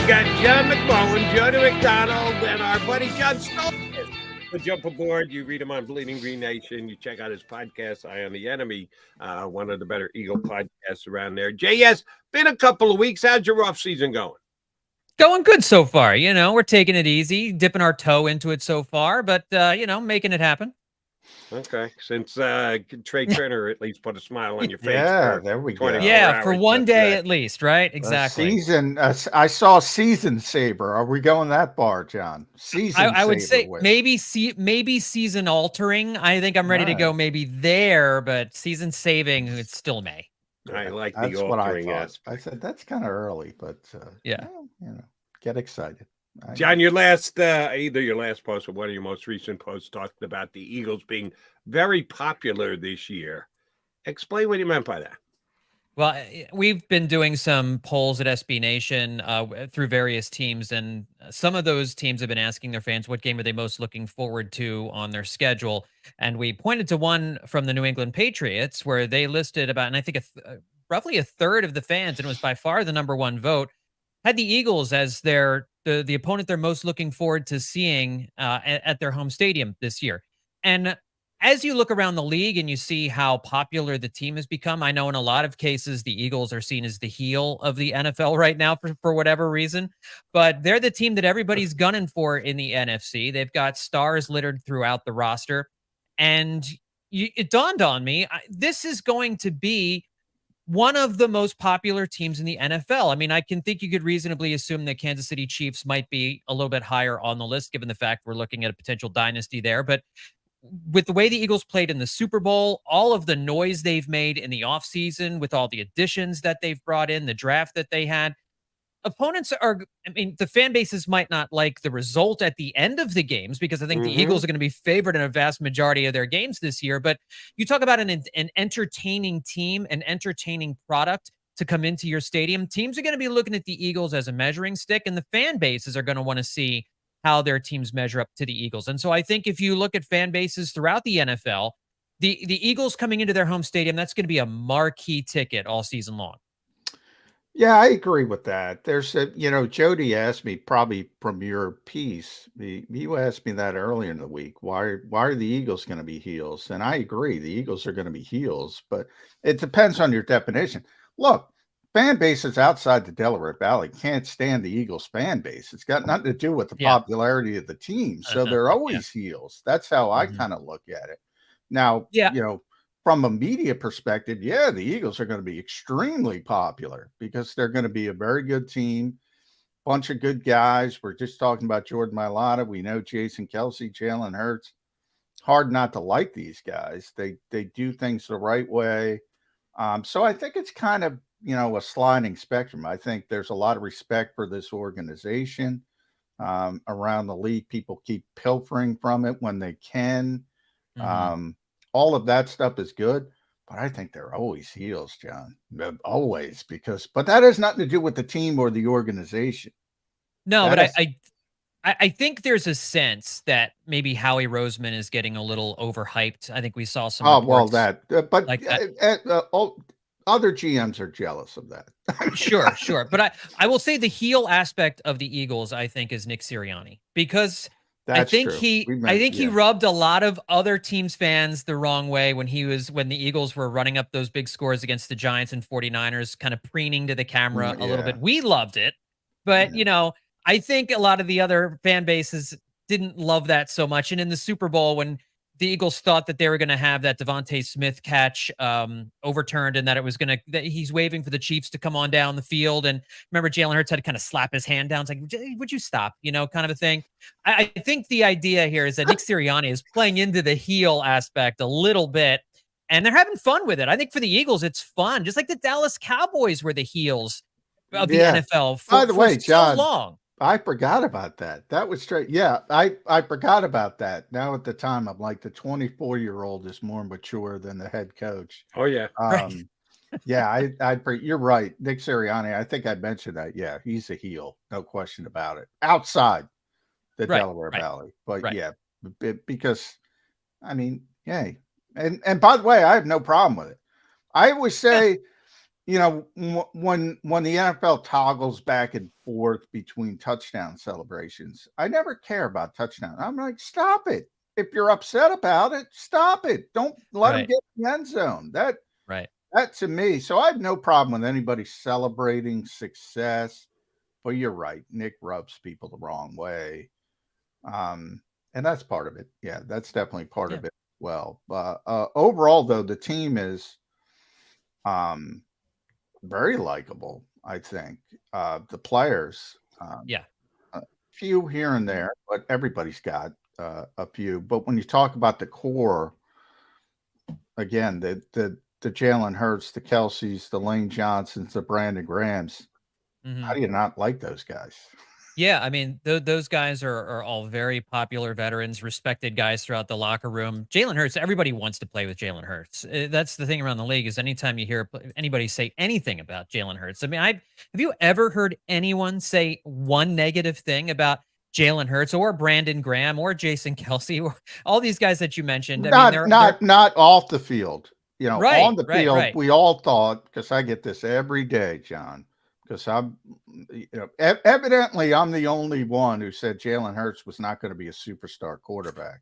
got John McMullen Jody McDonald and our buddy John Stolnis. So jump aboard. You read him on Bleeding Green Nation. You check out his podcast, Eye on the Enemy, one of the better Eagle podcasts around there. JS, been a couple of weeks. How's your off season going? Going good so far. We're taking it easy, dipping our toe into it so far, but, making it happen. Okay. Since Trey Turner at least put a smile on your face. Yeah, there we go. Yeah, for one day at least, right? Exactly. I saw Season Saber. Are we going that far, John? I would say maybe season altering. I think I'm ready to go maybe there, but season saving, it's still May. I like that's the altering aspect. I said that's kind of early, but yeah, get excited. John, your last either your last post or one of your most recent posts talked about the Eagles being very popular this year. Explain what you meant by that. Well, we've been doing some polls at SB Nation through various teams, and some of those teams have been asking their fans what game are they most looking forward to on their schedule. And we pointed to one from the New England Patriots where they listed about, and I think roughly a third of the fans, and it was by far the number one vote, had the Eagles as the opponent they're most looking forward to seeing at their home stadium this year. And as you look around the league and you see how popular the team has become, I know in a lot of cases the Eagles are seen as the heel of the NFL right now for whatever reason, but they're the team that everybody's gunning for in the NFC. They've got stars littered throughout the roster, and it dawned on me, this is going to be one of the most popular teams in the NFL. I mean, I can think you could reasonably assume that Kansas City Chiefs might be a little bit higher on the list, given the fact we're looking at a potential dynasty there. But with the way the Eagles played in the Super Bowl, all of the noise they've made in the offseason, with all the additions that they've brought in, the draft that they had, opponents the fan bases might not like the result at the end of the games, because I think the Eagles are going to be favored in a vast majority of their games this year. But you talk about an entertaining team, an entertaining product to come into your stadium. Teams are going to be looking at the Eagles as a measuring stick, and the fan bases are going to want to see how their teams measure up to the Eagles. And so I think if you look at fan bases throughout the NFL, the Eagles coming into their home stadium, that's going to be a marquee ticket all season long. Yeah, I agree with that. There's Jody asked me, probably from your piece, you asked me that earlier in the week, why are the Eagles going to be heels? And I agree, the Eagles are going to be heels, but it depends on your definition. Look, fan bases outside the Delaware Valley can't stand the Eagles fan base. It's got nothing to do with the popularity of the team. So they're always heels. That's how I kind of look at it. Now, from a media perspective, the Eagles are going to be extremely popular because they're going to be a very good team, bunch of good guys. We're just talking about Jordan Mailata. We know Jason Kelce, Jalen Hurts. Hard not to like these guys. They do things the right way. So I think it's kind of, a sliding spectrum. I think there's a lot of respect for this organization around the league. People keep pilfering from it when they can. All of that stuff is good, but I think they're always heels, John. Always, but that has nothing to do with the team or the organization. No, but I think there's a sense that maybe Howie Roseman is getting a little overhyped. I think we saw some. Other GMs are jealous of that. Sure. But I will say the heel aspect of the Eagles, I think, is Nick Sirianni, because I think he rubbed a lot of other teams' fans the wrong way when the Eagles were running up those big scores against the Giants and 49ers, kind of preening to the camera a little bit. We loved it, but I think a lot of the other fan bases didn't love that so much. And in the Super Bowl, when the Eagles thought that they were going to have that Devontae Smith catch overturned, and that that he's waving for the Chiefs to come on down the field. And remember, Jalen Hurts had to kind of slap his hand down. It's like, would you stop? Kind of a thing. I think the idea here is that Nick Sirianni is playing into the heel aspect a little bit, and they're having fun with it. I think for the Eagles, it's fun. Just like the Dallas Cowboys were the heels of the NFL for so long. I forgot about that. That was straight. Yeah, I forgot about that. Now at the time, I'm like, the 24-year-old is more mature than the head coach. Oh yeah. You're right. Nick Sirianni, I think I mentioned that. Yeah, he's a heel. No question about it. Outside the Delaware Valley. But because And by the way, I have no problem with it. I always say you know, when the NFL toggles back and forth between touchdown celebrations, I never care about touchdown. I'm like, stop it. If you're upset about it, stop it. Don't let them Right. get in the end zone. Right. That to me. So I have no problem with anybody celebrating success. But you're right. Nick rubs people the wrong way. And that's part of it. Yeah, that's definitely part Yeah. of it. Well, overall, though, the team is very likable, I think. The players, Yeah. a few here and there, but everybody's got a few. But when you talk about the core, again, the Jalen Hurts, the Kelseys, the Lane Johnsons, the Brandon Grahams, how do you not like those guys? Yeah, I mean, those guys are all very popular veterans, respected guys throughout the locker room. Jalen Hurts, everybody wants to play with Jalen Hurts. That's the thing around the league is anytime you hear anybody say anything about Jalen Hurts. I mean, have you ever heard anyone say one negative thing about Jalen Hurts or Brandon Graham or Jason Kelsey or all these guys that you mentioned? I mean, Not off the field. You know, on right, the right, field, right. we all thought, because I get this every day, John, because evidently I'm the only one who said Jalen Hurts was not going to be a superstar quarterback.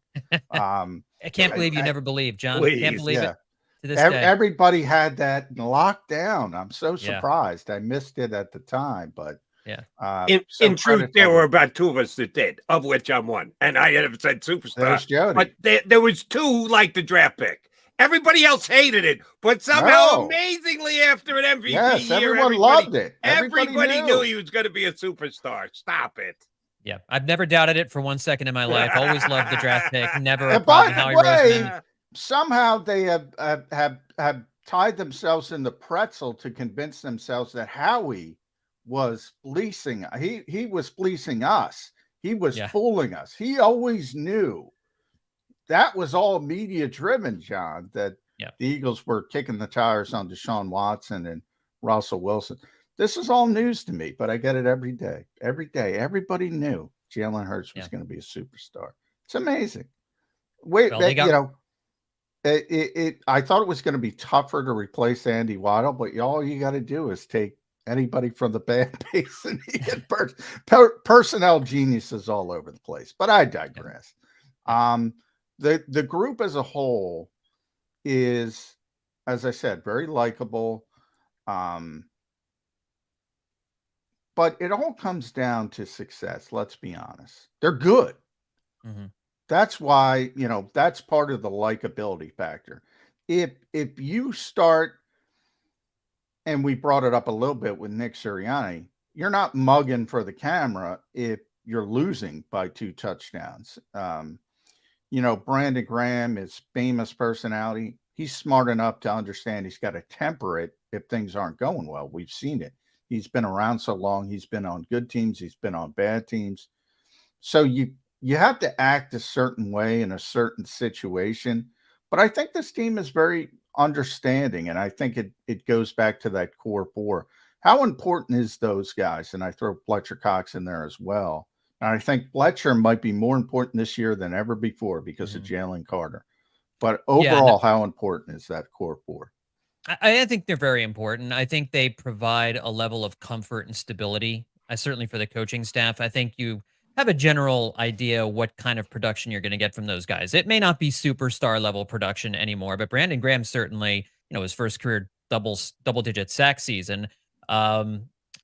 I can't believe you never believed, John. Can't Please, believe it Yeah. to this day. Everybody had that locked down. I'm so Yeah. surprised. I missed it at the time, but Yeah. In truth, there were about two of us that did, of which I'm one, and I had said superstar. There's Jody. But there was two like the draft pick. Everybody else hated it, but somehow, No. amazingly, after an MVP Yes, year, everyone loved it. Everybody knew he was going to be a superstar. Stop it. Yeah, I've never doubted it for 1 second in my life. Always loved the draft pick. Never a And by problem. the Howie way, Roseman. somehow they have tied themselves in the pretzel to convince themselves that Howie was fleecing. He was fleecing us. He was Yeah. fooling us. He always knew. That was all media driven, John, that Yeah. the Eagles were kicking the tires on Deshaun Watson and Russell Wilson. This is all news to me, but I get it every day. Every day. Everybody knew Jalen Hurts was Yeah. going to be a superstar. It's amazing. Wait, Well, they got- you know, I thought it was going to be tougher to replace Andy Waddle, but all you got to do is take anybody from the fan base and you get personnel geniuses all over the place. But I digress. The group as a whole is, as I said, very likable. But it all comes down to success. Let's be honest. They're good. Mhm. That's why, you know, that's part of the likability factor. If you start, and we brought it up a little bit with Nick Sirianni, you're not mugging for the camera if you're losing by 2 touchdowns. You know, Brandon Graham is famous personality. He's smart enough to understand he's got to temper it if things aren't going well. We've seen it. He's been around so long. He's been on good teams. He's been on bad teams. So you have to act a certain way in a certain situation. But I think this team is very understanding, and I think it goes back to that core four. How important is those guys? And I throw Fletcher Cox in there as well. And I think Fletcher might be more important this year than ever before because of Jalen Carter. But overall, how important is that core four? I think they're very important. I think they provide a level of comfort and stability. Certainly for the coaching staff. I think you have a general idea what kind of production you're going to get from those guys. It may not be superstar level production anymore, but Brandon Graham certainly, you know, his first career double-digit sack season.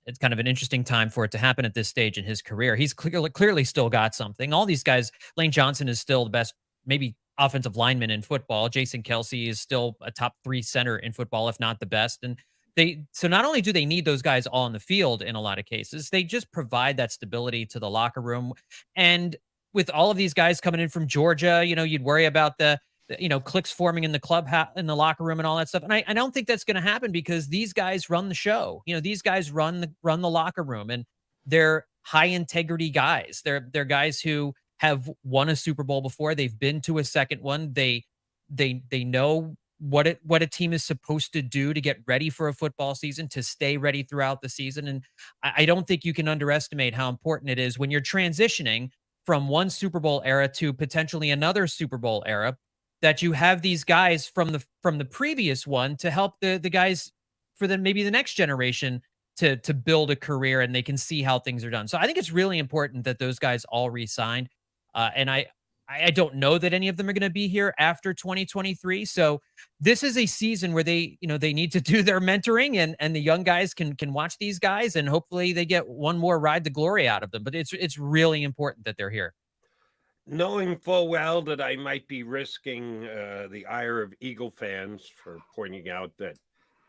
It's kind of an interesting time for it to happen at this stage in his career. He's clearly still got something. All these guys, Lane Johnson is still the best, maybe offensive lineman in football. Jason Kelsey is still a top 3 center in football, if not the best. And so not only do they need those guys all on the field in a lot of cases, they just provide that stability to the locker room. And with all of these guys coming in from Georgia, you know, you'd worry about the cliques forming in the club, in the locker room and all that stuff. And I don't think that's going to happen because these guys run the show. You know, these guys run the locker room, and they're high integrity guys. They're guys who have won a Super Bowl before. They've been to a second one. They know what a team is supposed to do to get ready for a football season, to stay ready throughout the season. And I don't think you can underestimate how important it is when you're transitioning from one Super Bowl era to potentially another Super Bowl era, that you have these guys from the previous one to help the guys for them, maybe the next generation to build a career and they can see how things are done. So I think it's really important that those guys all re-signed. And I don't know that any of them are going to be here after 2023. So this is a season where they need to do their mentoring, and the young guys can watch these guys, and hopefully they get one more ride to glory out of them. But it's really important that they're here. Knowing full well that I might be risking the ire of Eagle fans for pointing out that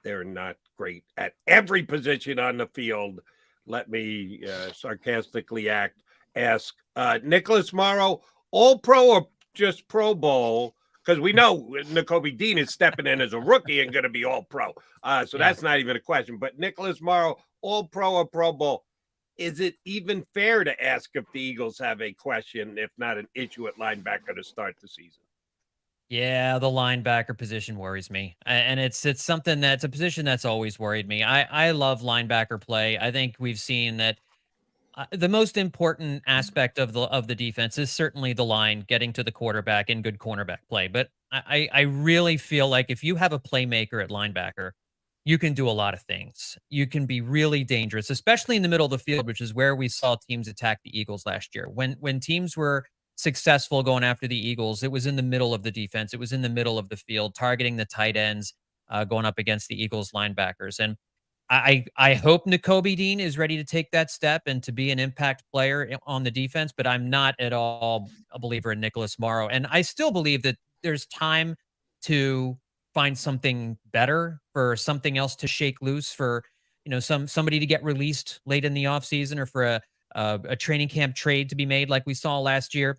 they're not great at every position on the field, let me sarcastically ask Nicholas Morrow, all pro or just Pro Bowl? Because we know Nakobe Dean is stepping in as a rookie and going to be all pro. So that's not even a question. But Nicholas Morrow, all pro or Pro Bowl? Is it even fair to ask if the Eagles have a question, if not an issue at linebacker to start the season? Yeah, the linebacker position worries me. And it's something that's a position that's always worried me. I love linebacker play. I think we've seen that the most important aspect of the defense is certainly the line getting to the quarterback and good cornerback play. But I really feel like if you have a playmaker at linebacker, you can do a lot of things. You can be really dangerous, especially in the middle of the field, which is where we saw teams attack the Eagles last year. When teams were successful going after the Eagles, it was in the middle of the defense. It was in the middle of the field, targeting the tight ends, going up against the Eagles linebackers. And I hope Nakobe Dean is ready to take that step and to be an impact player on the defense, but I'm not at all a believer in Nicholas Morrow. And I still believe that there's time to find something better, for something else to shake loose, for somebody to get released late in the offseason, or for a training camp trade to be made like we saw last year.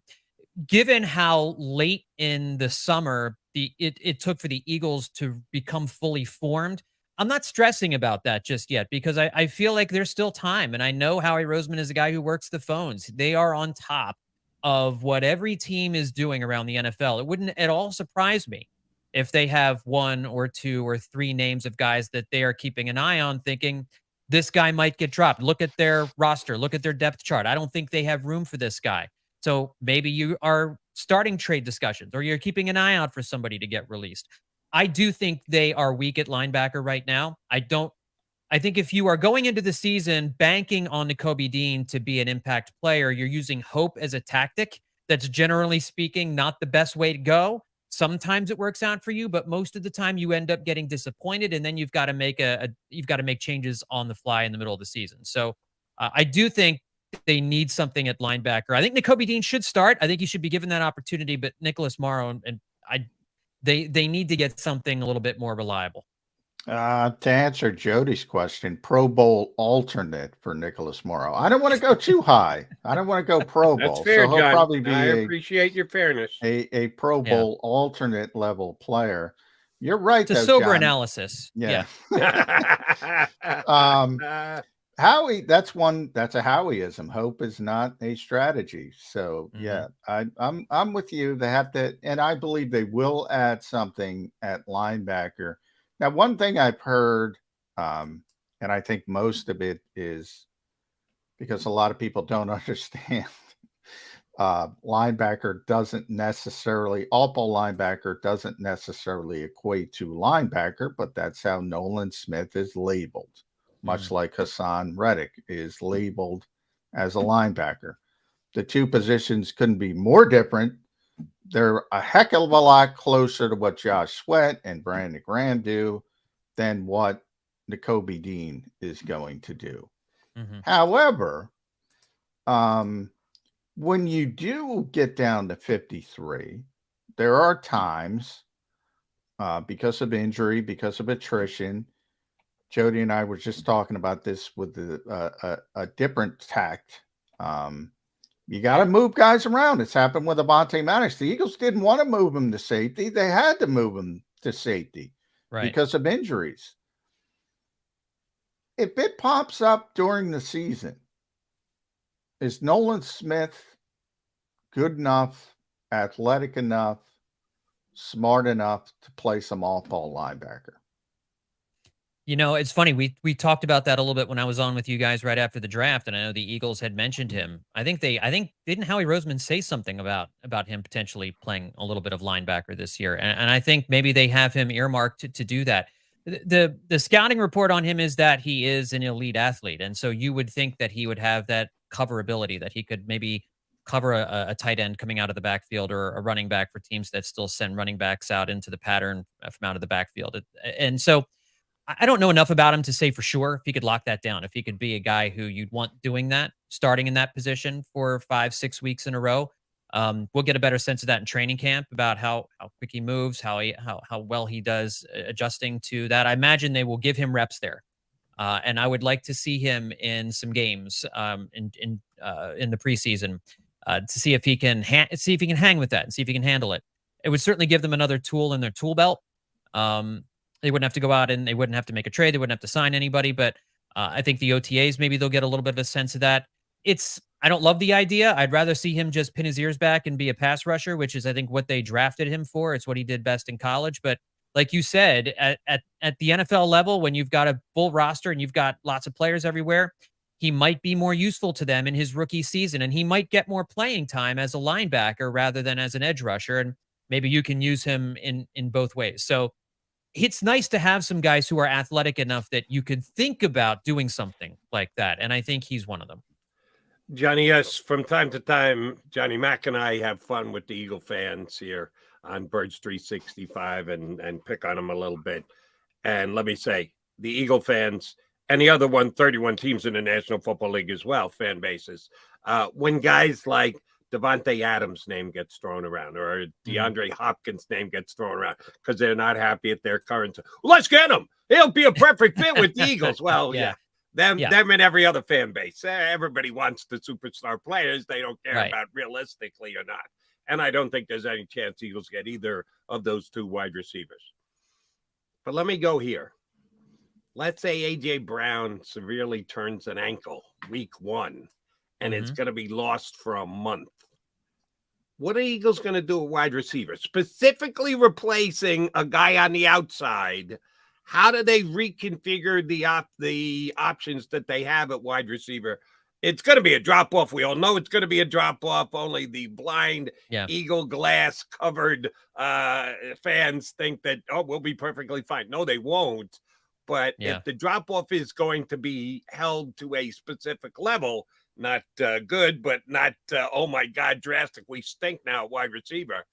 Given how late in the summer it took for the Eagles to become fully formed, I'm not stressing about that just yet, because I feel like there's still time. And I know Howie Roseman is a guy who works the phones. They are on top of what every team is doing around the NFL. It wouldn't at all surprise me if they have one or two or three names of guys that they are keeping an eye on, thinking this guy might get dropped. Look at their roster. Look at their depth chart. I don't think they have room for this guy. So maybe you are starting trade discussions, or you're keeping an eye out for somebody to get released. I do think they are weak at linebacker right now. I think if you are going into the season banking on Nakobe Dean to be an impact player, you're using hope as a tactic. That's, generally speaking, not the best way to go. Sometimes it works out for you, but most of the time you end up getting disappointed, and then you've got to make changes on the fly in the middle of the season. So I do think they need something at linebacker. I think Nakobe Dean should start. I think he should be given that opportunity, but Nicholas Morrow they need to get something a little bit more reliable. To answer Jody's question, Pro Bowl alternate for Nicholas Morrow. I don't want to go too high. I don't want to go Pro Bowl. That's fair, so he'll John. probably be I appreciate your fairness. A Pro Bowl alternate level player. You're right. It's a sober analysis. Yeah. Howie, that's a Howieism. Hope is not a strategy. So yeah, I'm with you. They have to, and I believe they will add something at linebacker. Now, one thing I've heard, and I think most of it is because a lot of people don't understand. Linebacker doesn't necessarily, all-pro linebacker doesn't necessarily equate to linebacker, but that's how Nolan Smith is labeled. Much like Hassan Reddick is labeled as a linebacker. The two positions couldn't be more different. They're a heck of a lot closer to what Josh Sweat and Brandon Graham do than what Nakobe Dean is going to do. However, when you do get down to 53, there are times because of injury, because of attrition. Jody and I were just talking about this with a different tact. You got to move guys around. It's happened with Avonte Maddox. The Eagles didn't want to move him to safety. They had to move him to safety because of injuries. If it pops up during the season, is Nolan Smith good enough, athletic enough, smart enough to play some off-ball linebacker? It's funny. We talked about that a little bit when I was on with you guys right after the draft, and I know the Eagles had mentioned him. I think didn't Howie Roseman say something about him potentially playing a little bit of linebacker this year, and I think maybe they have him earmarked to do that. The scouting report on him is that he is an elite athlete, and so you would think that he would have that coverability, that he could maybe cover a tight end coming out of the backfield or a running back for teams that still send running backs out into the pattern from out of the backfield. And so I don't know enough about him to say for sure if he could lock that down, if he could be a guy who you'd want doing that, starting in that position for 5-6 weeks in a row. We'll get a better sense of that in training camp about how quick he moves, how well he does adjusting to that. I imagine they will give him reps there, and I would like to see him in some games in the preseason to see if he can hang with that and see if he can handle it. It would certainly give them another tool in their tool belt. They wouldn't have to go out and they wouldn't have to make a trade. They wouldn't have to sign anybody, but I think the OTAs, maybe they'll get a little bit of a sense of that. I don't love the idea. I'd rather see him just pin his ears back and be a pass rusher, which is, I think, what they drafted him for. It's what he did best in college. But like you said, at the NFL level, when you've got a full roster and you've got lots of players everywhere, he might be more useful to them in his rookie season, and he might get more playing time as a linebacker rather than as an edge rusher. And maybe you can use him in both ways. So it's nice to have some guys who are athletic enough that you could think about doing something like that. And I think he's one of them. Johnny, yes, from time to time, Johnny Mack and I have fun with the Eagle fans here on Birds 365 and pick on them a little bit. And let me say, the Eagle fans and the other 131 teams in the National Football League as well, fan bases, when guys like Devontae Adams' name gets thrown around or DeAndre Hopkins' name gets thrown around because they're not happy at their current. Let's get him. He'll be a perfect fit with the Eagles. Well, yeah. Them and every other fan base. Everybody wants the superstar players. They don't care about realistically or not. And I don't think there's any chance Eagles get either of those two wide receivers. But let me go here. Let's say A.J. Brown severely turns an ankle week 1, and it's going to be lost for a month. What are Eagles going to do at wide receiver? Specifically replacing a guy on the outside. How do they reconfigure the options that they have at wide receiver? It's going to be a drop-off. We all know it's going to be a drop-off. Only the blind Eagle glass covered fans think that, we'll be perfectly fine. No, they won't. But if the drop-off is going to be held to a specific level, not good, but not, oh my God, drastic, we stink now at wide receiver.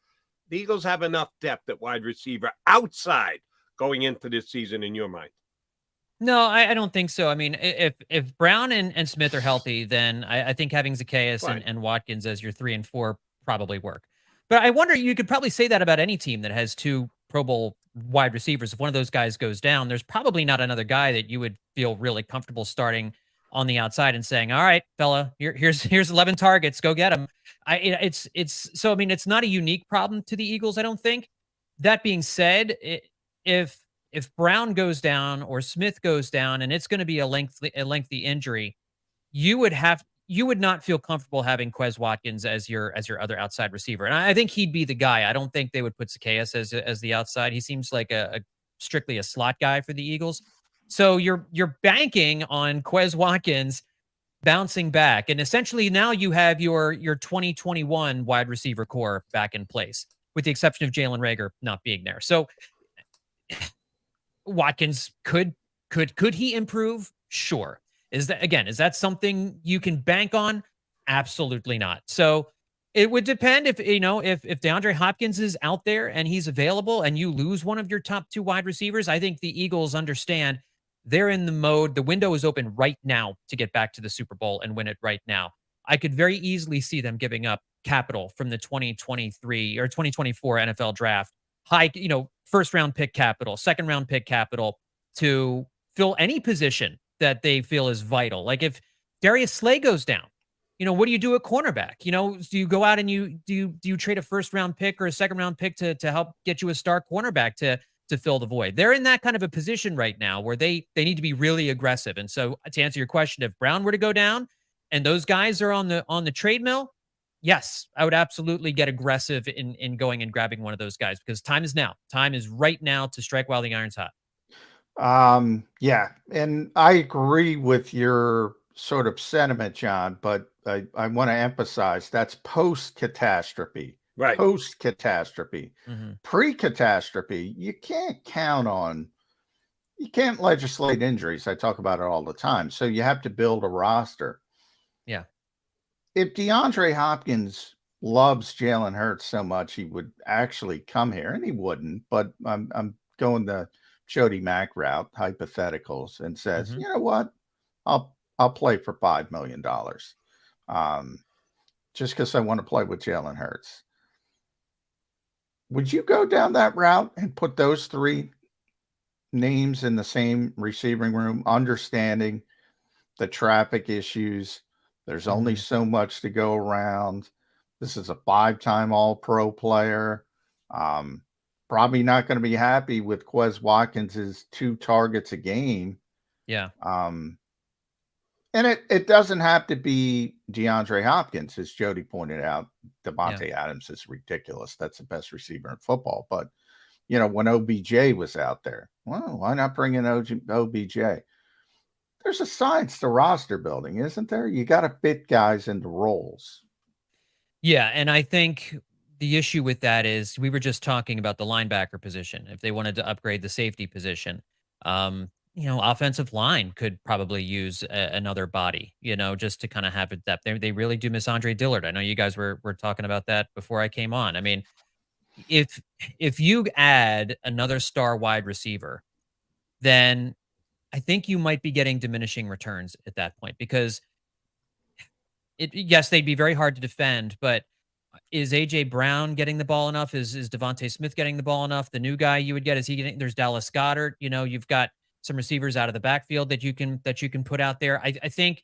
The Eagles have enough depth at wide receiver outside going into this season in your mind? No, I don't think so. I mean, if Brown and Smith are healthy, then I think having Zacchaeus and Watkins as your 3 and 4 probably work. But I wonder, you could probably say that about any team that has 2 Pro Bowl wide receivers. If one of those guys goes down, there's probably not another guy that you would feel really comfortable starting on the outside and saying, all right, fella, here's 11 targets, go get them. So, I mean, it's not a unique problem to the Eagles, I don't think. That being said, if Brown goes down or Smith goes down and it's going to be a lengthy injury, you would not feel comfortable having Quez Watkins as your other outside receiver. And I think he'd be the guy. I don't think they would put Zacchaeus as the outside. He seems like a strictly a slot guy for the Eagles. So you're banking on Quez Watkins bouncing back. And essentially now you have your 2021 wide receiver core back in place, with the exception of Jalen Reagor not being there. So Watkins could he improve? Sure. Is that something you can bank on? Absolutely not. So it would depend if DeAndre Hopkins is out there and he's available and you lose one of your top 2 wide receivers. I think the Eagles understand they're in the mode. The window is open right now to get back to the Super Bowl and win it right now. I could very easily see them giving up capital from the 2023 or 2024 NFL draft. High, first round pick capital, second round pick capital to fill any position that they feel is vital. Like if Darius Slay goes down, what do you do at cornerback? Do you go out and do you trade a first round pick or a second round pick to help get you a star cornerback to fill the void? They're in that kind of a position right now where they need to be really aggressive. And so to answer your question, if Brown were to go down and those guys are on the trade mill, yes, I would absolutely get aggressive in going and grabbing one of those guys because time is now. Time is right now to strike while the iron's hot. Yeah, and I agree with your sort of sentiment, John, but I want to emphasize that's post-catastrophe. Right. Post-catastrophe. Pre-catastrophe, you can't count on you can't legislate injuries. I talk about it all the time. So you have to build a roster. Yeah. If DeAndre Hopkins loves Jalen Hurts so much, he would actually come here, and he wouldn't. But I'm going the Jody Mack route, hypotheticals, and says, Mm-hmm. you know what, I'll play for $5 million, just because I want to play with Jalen Hurts. Would you go down that route and put those three names in the same receiving room, understanding the traffic issues? There's only Mm-hmm. so much to go around. This is a 5-time All-Pro player. Probably not going to be happy with Quez Watkins's 2 targets a game. Yeah. And it doesn't have to be DeAndre Hopkins, as Jody pointed out. Devontae Adams is ridiculous. That's the best receiver in football. But, when OBJ was out there, well, why not bring in OBJ? There's a science to roster building, isn't there? You got to fit guys into roles. Yeah, and I think the issue with that is we were just talking about the linebacker position. If they wanted to upgrade the safety position, offensive line could probably use another body, just to kind of have a depth. They really do miss Andre Dillard. I know you guys were talking about that before I came on. I mean, if you add another star wide receiver, then I think you might be getting diminishing returns at that point because yes, they'd be very hard to defend, but is AJ Brown getting the ball enough? Is Devontae Smith getting the ball enough? The new guy you would get, is he getting? There's Dallas Goedert. You've got some receivers out of the backfield that you can put out there. I think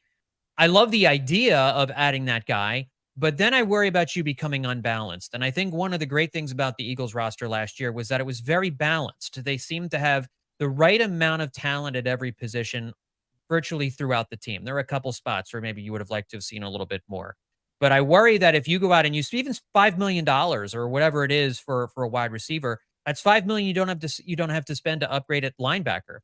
I love the idea of adding that guy, but then I worry about you becoming unbalanced. And I think one of the great things about the Eagles roster last year was that it was very balanced. They seemed to have the right amount of talent at every position virtually throughout the team. There are a couple spots where maybe you would have liked to have seen a little bit more. But I worry that if you go out and you even $5 million or whatever it is for a wide receiver, that's $5 million you don't have to spend to upgrade at linebacker.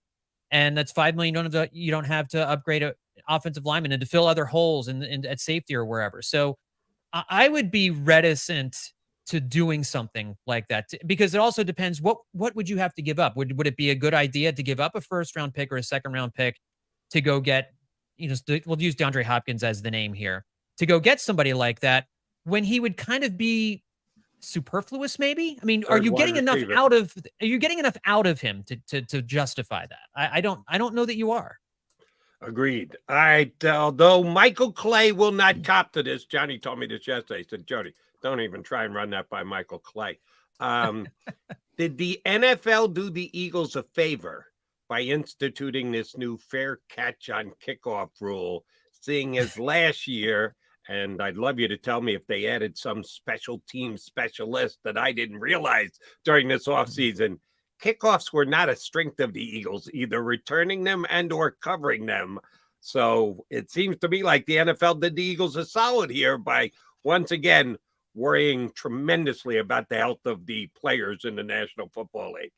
And that's $5 million you don't have to upgrade a offensive lineman and to fill other holes in at safety or wherever. So I would be reticent to doing something like that because it also depends what would you have to give up? Would it be a good idea to give up a first round pick or a second round pick to go get, we'll use DeAndre Hopkins as the name here, to go get somebody like that when he would kind of be superfluous, maybe? I mean, are you getting enough out of him to justify that? I don't know that you are. Agreed. All right. Although Michael Clay will not cop to this, Johnny told me this yesterday. He said, Jody, don't even try and run that by Michael Clay. Did the NFL do the Eagles a favor by instituting this new fair catch on kickoff rule, seeing as last year, and I'd love you to tell me if they added some special team specialist that I didn't realize during this offseason, kickoffs were not a strength of the Eagles, either returning them and or covering them. So it seems to me like the NFL did the Eagles a solid here by once again worrying tremendously about the health of the players in the National Football League,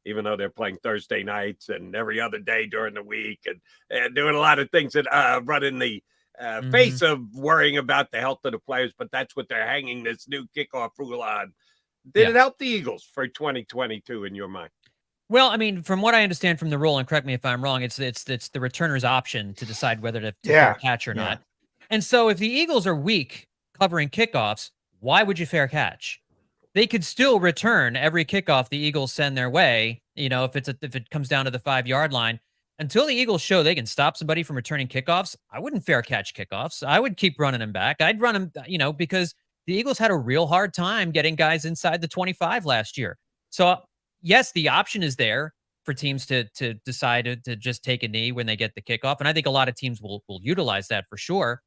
even though they're playing Thursday nights and every other day during the week and doing a lot of things that run in the face of worrying about the health of the players. But that's what they're hanging this new kickoff rule on. Did it help the Eagles for 2022 in your mind? Well, I mean, from what I understand from the rule, and correct me if I'm wrong, it's the returner's option to decide whether to fair catch or not. And so if the Eagles are weak covering kickoffs, why would you fair catch? They could still return every kickoff the Eagles send their way, if it comes down to the 5-yard line. Until the Eagles show they can stop somebody from returning kickoffs, I wouldn't fair catch kickoffs. I would keep running them back. I'd run them, because the Eagles had a real hard time getting guys inside the 25 last year. So yes, the option is there for teams to decide to just take a knee when they get the kickoff. And I think a lot of teams will utilize that for sure.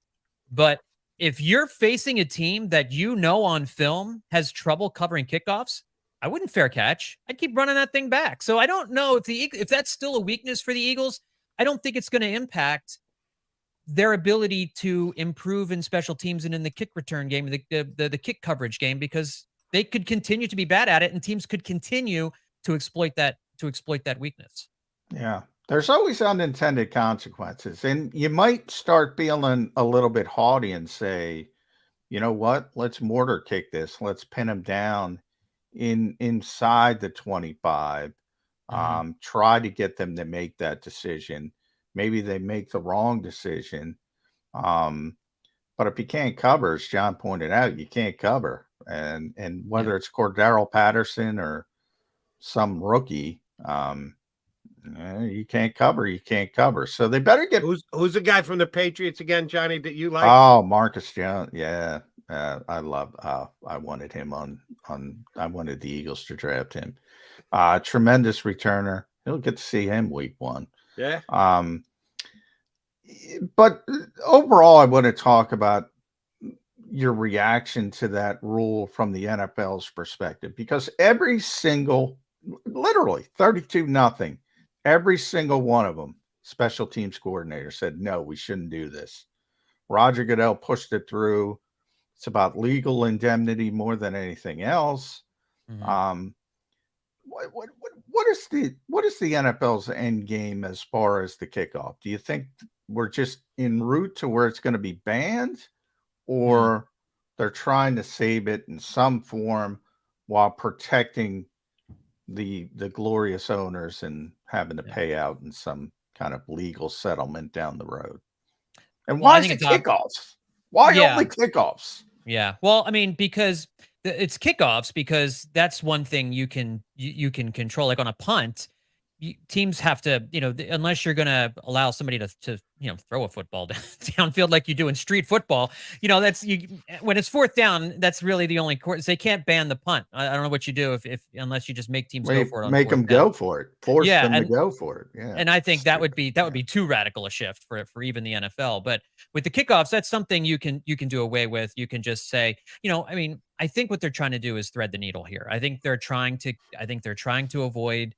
But if you're facing a team that on film has trouble covering kickoffs, I wouldn't fair catch. I'd keep running that thing back. So I don't know if that's still a weakness for the Eagles. I don't think it's going to impact their ability to improve in special teams and in the kick return game, the kick coverage game, because they could continue to be bad at it and teams could continue to exploit that weakness. Yeah. There's always unintended consequences. And you might start feeling a little bit haughty and say, you know what? Let's mortar kick this. Let's pin them down inside the 25. Try to get them to make that decision. Maybe they make the wrong decision. But if you can't cover, as John pointed out, you can't cover. And whether it's Cordero Patterson or some rookie, you can't cover. You can't cover. So they better get. Who's the guy from the Patriots again, Johnny, that you like? Oh, Marcus Jones. Yeah, I love. I wanted him on. I wanted the Eagles to draft him. Tremendous returner. He'll get to see him week 1. Yeah. But overall, I want to talk about your reaction to that rule from the NFL's perspective, because every single, literally 32-0, every single one of them, special teams coordinator said, no, we shouldn't do this. Roger Goodell pushed it through. It's about legal indemnity more than anything else. Mm-hmm. What is the NFL's end game as far as the kickoff? Do you think we're just en route to where it's going to be banned, or they're trying to save it in some form while protecting the glorious owners and having to pay out in some kind of legal settlement down the road? And why is it kickoffs? Why only kickoffs? Yeah. Well, I mean, because it's kickoffs, because that's one thing you can control. Like on a punt, teams have to, unless you're going to allow somebody to throw a football downfield like you do in street football, that's when it's 4th down, that's really the only court. They can't ban the punt. I don't know what you do if unless you just make teams go for it. Make them go for it. Force them to go for it. Yeah. And I think that would be too radical a shift for even the NFL. But with the kickoffs, that's something you can do away with. You can just say, I think what they're trying to do is thread the needle here. I think they're trying to avoid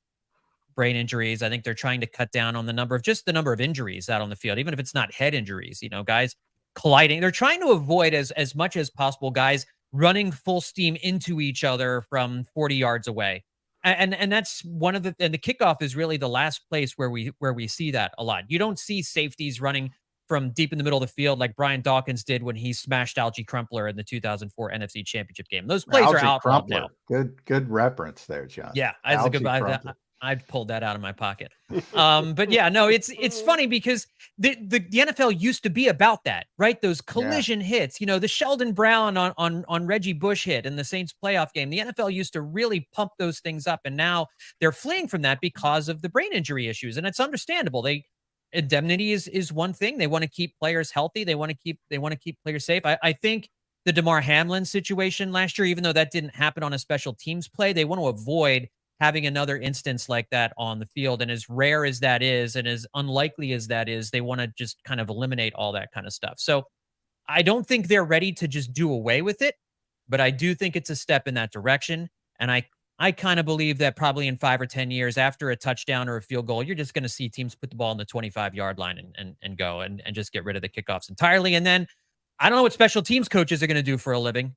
brain injuries. I think they're trying to cut down on the number of injuries out on the field, even if it's not head injuries, guys colliding. They're trying to avoid as much as possible guys running full steam into each other from 40 yards away. And that's one of and the kickoff is really the last place where we see that a lot. You don't see safeties running from deep in the middle of the field like Brian Dawkins did when he smashed Algie Crumpler in the 2004 NFC Championship game. Those plays are outlawed now. Good reference there, John. Yeah, I pulled that out of my pocket. But yeah, no, it's funny because the NFL used to be about that, right? Those collision hits, the Sheldon Brown on Reggie Bush hit in the Saints playoff game. The NFL used to really pump those things up, and now they're fleeing from that because of the brain injury issues, and it's understandable. Indemnity is one thing. They want to keep players healthy. They want to keep players safe. I think the DeMar Hamlin situation last year, even though that didn't happen on a special teams play, they want to avoid having another instance like that on the field. And as rare as that is, and as unlikely as that is, they want to just kind of eliminate all that kind of stuff. So I don't think they're ready to just do away with it, but I do think it's a step in that direction. And I kind of believe that probably in 5 or 10 years after a touchdown or a field goal, you're just going to see teams put the ball on the 25-yard line and go and just get rid of the kickoffs entirely. And then I don't know what special teams coaches are going to do for a living.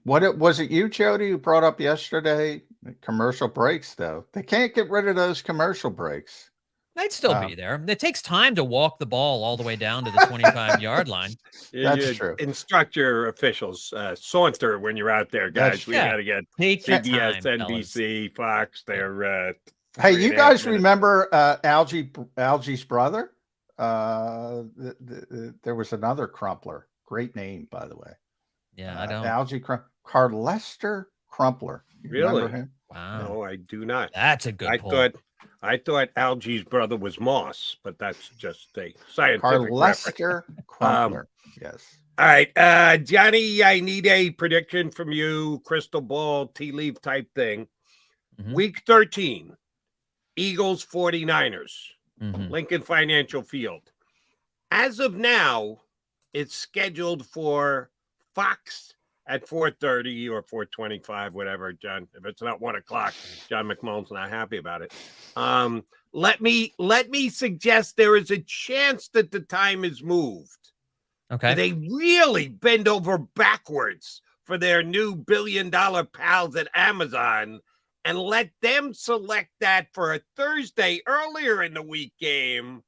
Was it you, Jody, who brought up yesterday commercial breaks, though? They can't get rid of those commercial breaks. They'd still be there. It takes time to walk the ball all the way down to the 25-yard line. That's true. Instruct your officials, saunter when you're out there, guys. We got to get CBS, NBC, Fox. They're hey, you guys remember Algie's brother? There was another Crumpler. Great name, by the way. Yeah, I don't. Algie Carlester Crumpler. You really? Remember him? Wow. No, I do not. That's a good pull. I thought Algie's brother was Moss, but that's just a scientific Carlester Crumpler. Yes. All right, Johnny, I need a prediction from you, crystal ball, tea leaf type thing. Mm-hmm. Week 13, Eagles 49ers, Lincoln Financial Field. As of now, it's scheduled for Fox at 4:30 or 4:25, whatever, John. If it's not 1 o'clock, John McMullen's not happy about it. Let me suggest there is a chance that the time is moved. Okay. They really bend over backwards for their new billion-dollar pals at Amazon and let them select that for a Thursday earlier in the week game,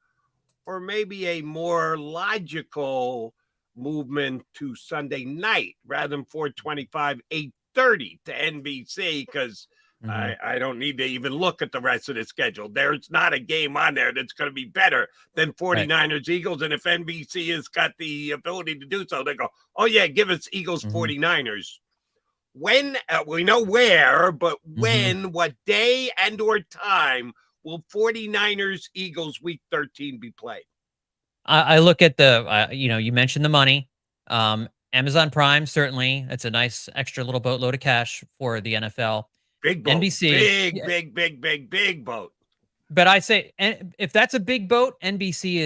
or maybe a more logical movement to Sunday night rather than 4:25, 8:30 to NBC, because I don't need to even look at the rest of the schedule. There's not a game on there that's going to be better than 49ers Eagles. And if NBC has got the ability to do so, they go, oh, yeah, give us Eagles 49ers. When we know where, but when, what day and or time will 49ers Eagles week 13 be played? I look at the, you mentioned the money. Amazon Prime, certainly. It's a nice extra little boatload of cash for the NFL. Big boat. NBC. Big boat. But I say, if that's a big boat, NBC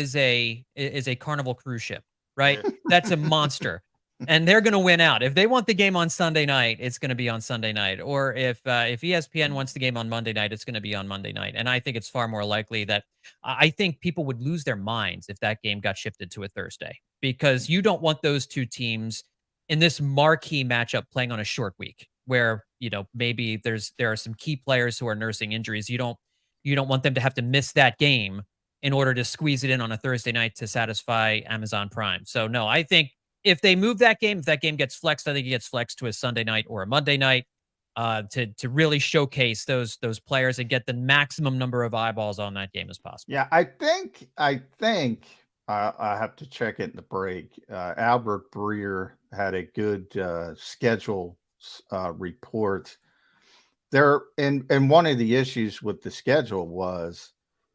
is a Carnival cruise ship, right? That's a monster. And they're going to win out. If they want the game on Sunday night, it's going to be on Sunday night. Or if ESPN wants the game on Monday night, it's going to be on Monday night. And I think it's far more likely that I think people would lose their minds if that game got shifted to a Thursday, because you don't want those two teams in this marquee matchup playing on a short week where, maybe there are some key players who are nursing injuries. You don't want them to have to miss that game in order to squeeze it in on a Thursday night to satisfy Amazon Prime. So no, I think if they move that game, if that game gets flexed, I think it gets flexed to a Sunday night or a Monday night to really showcase those players and get the maximum number of eyeballs on that game as possible. Yeah, I think I have to check it in the break. Albert Breer had a good schedule report there, and one of the issues with the schedule was,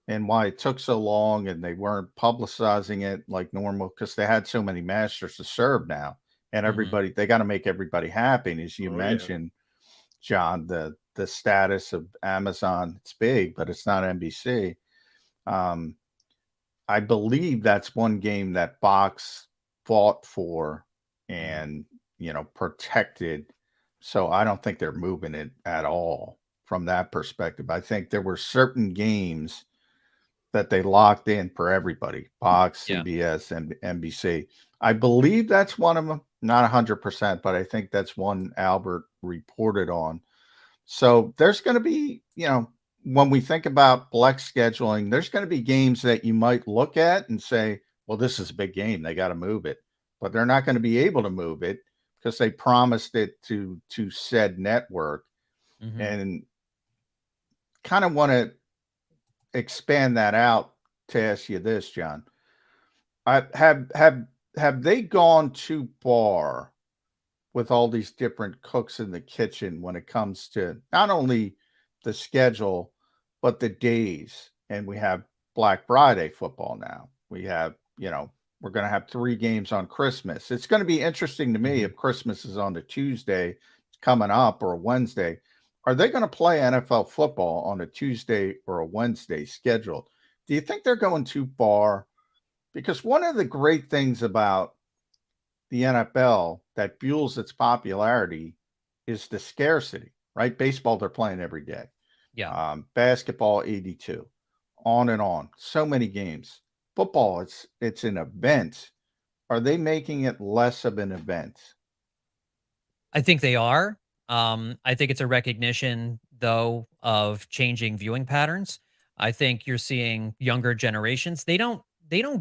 and why it took so long and they weren't publicizing it like normal, because they had so many masters to serve now, and everybody, they got to make everybody happy. And as you mentioned, John, the status of Amazon, it's big, but it's not NBC. I believe that's one game that Fox fought for and, protected. So I don't think they're moving it at all from that perspective. I think there were certain games that they locked in for everybody, Fox, CBS, and NBC. I believe that's one of them, not 100%, but I think that's one Albert reported on. So there's going to be, when we think about flex scheduling, there's going to be games that you might look at and say, well, this is a big game, they got to move it. But they're not going to be able to move it because they promised it to said network. And kind of want to expand that out to ask you this, John. Have they gone too far with all these different cooks in the kitchen when it comes to not only the schedule, but the days? And we have Black Friday football now. We have, we're going to have 3 games on Christmas. It's going to be interesting to me if Christmas is on a Tuesday coming up or a Wednesday. Are they going to play NFL football on a Tuesday or a Wednesday schedule? Do you think they're going too far? Because one of the great things about the NFL that fuels its popularity is the scarcity, right? Baseball, they're playing every day. Yeah. Basketball, 82, on and on. So many games. Football, it's an event. Are they making it less of an event? I think they are. I think it's a recognition, though, of changing viewing patterns. I think you're seeing younger generations. They don't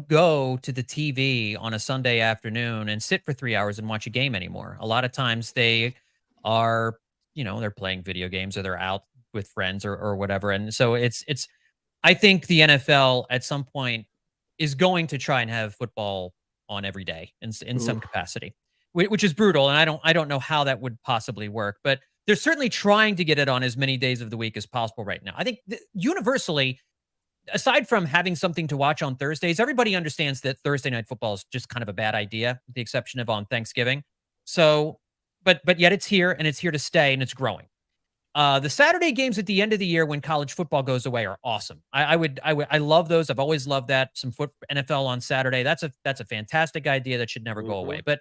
go to the TV on a Sunday afternoon and sit for 3 hours and watch a game anymore. A lot of times they are, they're playing video games or they're out with friends or whatever. And so I think the NFL at some point is going to try and have football on every day in some capacity, which is brutal. And I don't know how that would possibly work, but they're certainly trying to get it on as many days of the week as possible right now. I think universally, aside from having something to watch on Thursdays, everybody understands that Thursday night football is just kind of a bad idea, with the exception of on Thanksgiving. So, but yet it's here and it's here to stay and it's growing. The Saturday games at the end of the year when college football goes away are awesome. I love those. I've always loved that. Some NFL on Saturday. That's a fantastic idea that should never go away. But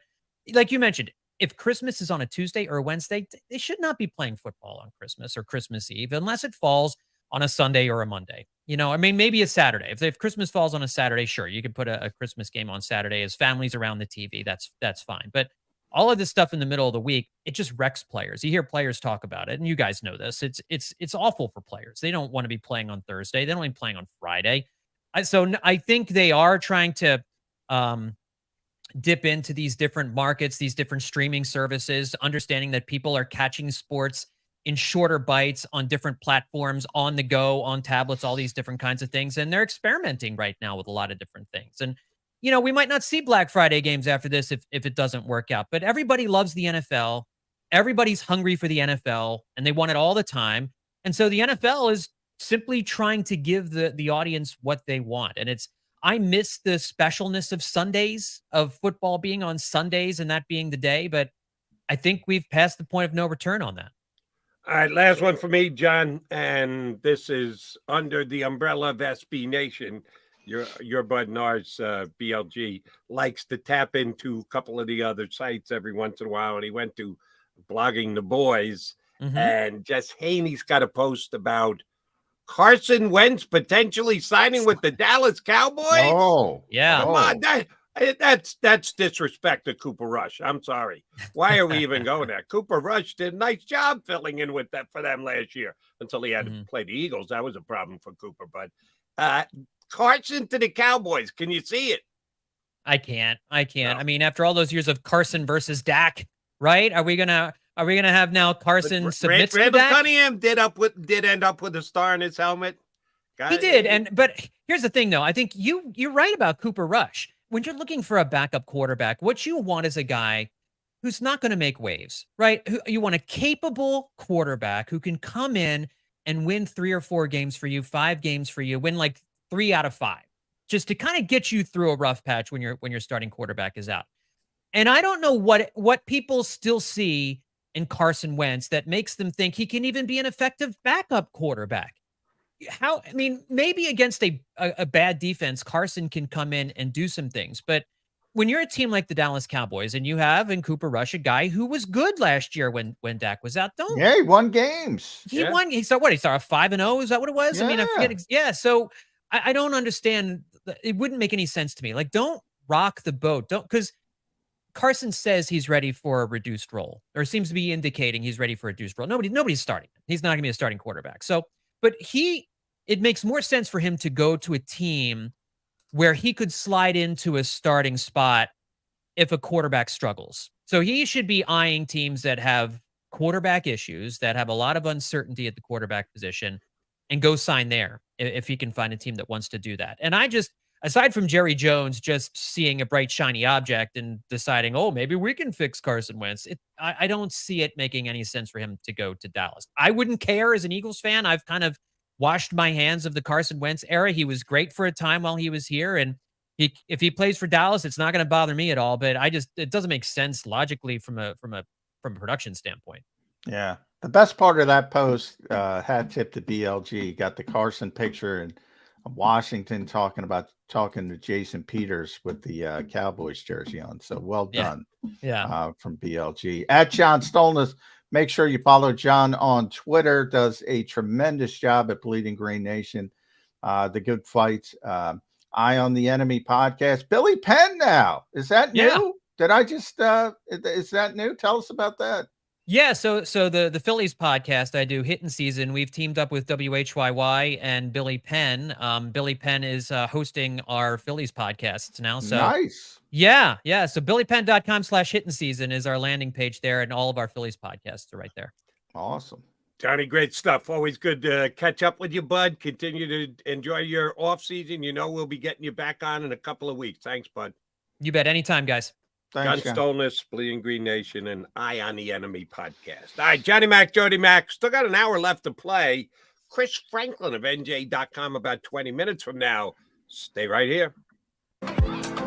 like you mentioned, if Christmas is on a Tuesday or a Wednesday, they should not be playing football on Christmas or Christmas Eve unless it falls on a Sunday or a Monday. Maybe a Saturday. If Christmas falls on a Saturday, sure, you could put a Christmas game on Saturday as families around the TV. That's fine. But all of this stuff in the middle of the week, it just wrecks players. You hear players talk about it, and you guys know this. It's awful for players. They don't want to be playing on Thursday. They don't want to be playing on Friday. So I think they are trying to dip into these different markets, these different streaming services, understanding that people are catching sports in shorter bites on different platforms, on the go, on tablets, all these different kinds of things. And they're experimenting right now with a lot of different things. And, we might not see Black Friday games after this if it doesn't work out, but everybody loves the NFL. Everybody's hungry for the NFL and they want it all the time. And so the NFL is simply trying to give the audience what they want. And I miss the specialness of Sundays, of football being on Sundays and that being the day, but I think we've passed the point of no return on that. All right, last one for me, John, and this is under the umbrella of SB Nation. Your bud and ours, BLG, likes to tap into a couple of the other sites every once in a while, and he went to Blogging the Boys, and Jess Haney's got a post about Carson Wentz potentially signing with the Dallas Cowboys. Oh, yeah. Come on, that's disrespect to Cooper Rush. I'm sorry. Why are we even going there? Cooper Rush did a nice job filling in with that for them last year until he had to play the Eagles. That was a problem for Cooper. But Carson to the Cowboys, can you see it? I can't. No. I mean, after all those years of Carson versus Dak, right? Are we gonna have now Carson submits to Randall Dak? Cunningham did end up with a star in his helmet. He did, but here's the thing, though. I think you're right about Cooper Rush. When you're looking for a backup quarterback, what you want is a guy who's not going to make waves, right? You want a capable quarterback who can come in and win 3 or 4 games for you, 5 games for you, win like 3 out of 5, just to kind of get you through a rough patch when your starting quarterback is out. And I don't know what people still see in Carson Wentz that makes them think he can even be an effective backup quarterback. Maybe against a bad defense, Carson can come in and do some things. But when you're a team like the Dallas Cowboys and you have in Cooper Rush a guy who was good last year when Dak was out, he won games. He won. He started 5-0. Is that what it was? Yeah. I mean, I forget. Yeah. So I don't understand. It wouldn't make any sense to me. Like, don't rock the boat. Because Carson says he's ready for a reduced role, or seems to be indicating he's ready for a reduced role. Nobody's starting him. He's not going to be a starting quarterback. So, but it makes more sense for him to go to a team where he could slide into a starting spot if a quarterback struggles. So he should be eyeing teams that have quarterback issues, that have a lot of uncertainty at the quarterback position, and go sign there if he can find a team that wants to do that. And aside from Jerry Jones just seeing a bright, shiny object and deciding, oh, maybe we can fix Carson Wentz, I don't see it making any sense for him to go to Dallas. I wouldn't care as an Eagles fan. I've kind of washed my hands of the Carson Wentz era. He was great for a time while he was here. And if he plays for Dallas, it's not going to bother me at all. But it doesn't make sense logically from a production standpoint. Yeah. The best part of that post, hat tip to BLG, got the Carson picture and Washington talking to Jason Peters with the Cowboys jersey on. So well done. Yeah. From BLG. At John Stolnis. Make sure you follow John on Twitter. Does a tremendous job at Bleeding Green Nation. The Good Fights. Eye on the Enemy podcast. Billy Penn now. Is that new? Yeah. Did I just is that new? Tell us about that. Yeah, so the Phillies podcast I do, Hittin' Season, we've teamed up with WHYY and Billy Penn. Billy Penn is hosting our Phillies podcasts now. So nice. Yeah. So billypenn.com/Hittin' Season is our landing page there, and all of our Phillies podcasts are right there. Awesome. Johnny, great stuff. Always good to catch up with you, bud. Continue to enjoy your off season. We'll be getting you back on in a couple of weeks. Thanks, bud. You bet. Anytime, guys. Thanks, John Stolnis, Bleeding Green Nation, and Eye on the Enemy podcast. All right, Johnny Mac, Jody Mac, still got an hour left to play. Chris Franklin of NJ.com about 20 minutes from now. Stay right here.